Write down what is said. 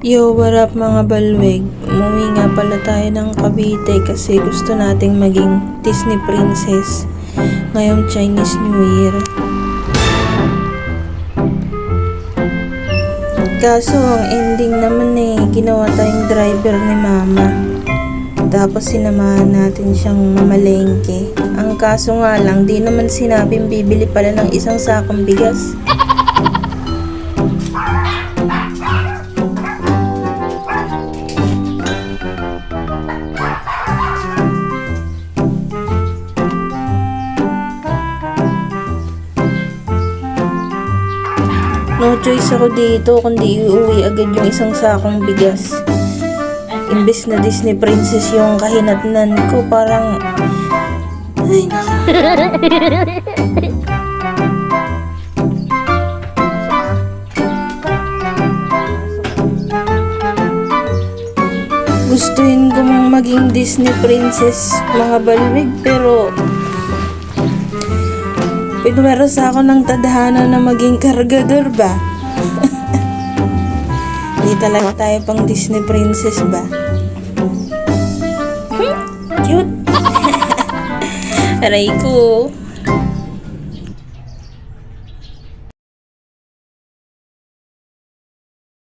Yo, what up mga balweg? Umuwi nga pala tayo ng Cavite kasi gusto nating maging Disney princess ngayong Chinese New Year. Kaso ang ending naman ginawa tayong driver ni mama. Tapos sinamahan natin siyang mamalengke. Ang kaso nga lang, di naman sinabing bibili pala ng isang sakong bigas. No choice ako dito kundi iuwi agad yung isang sakong bigas. Imbes na Disney princess yung kahinatnan ko, parang ay naku. Gustuin ko maging Disney princess mga balwig, pero pinwersa ako ng tadhana na maging kargador ba? Hindi talaga tayo pang Disney princess ba? Cute! Aray ko!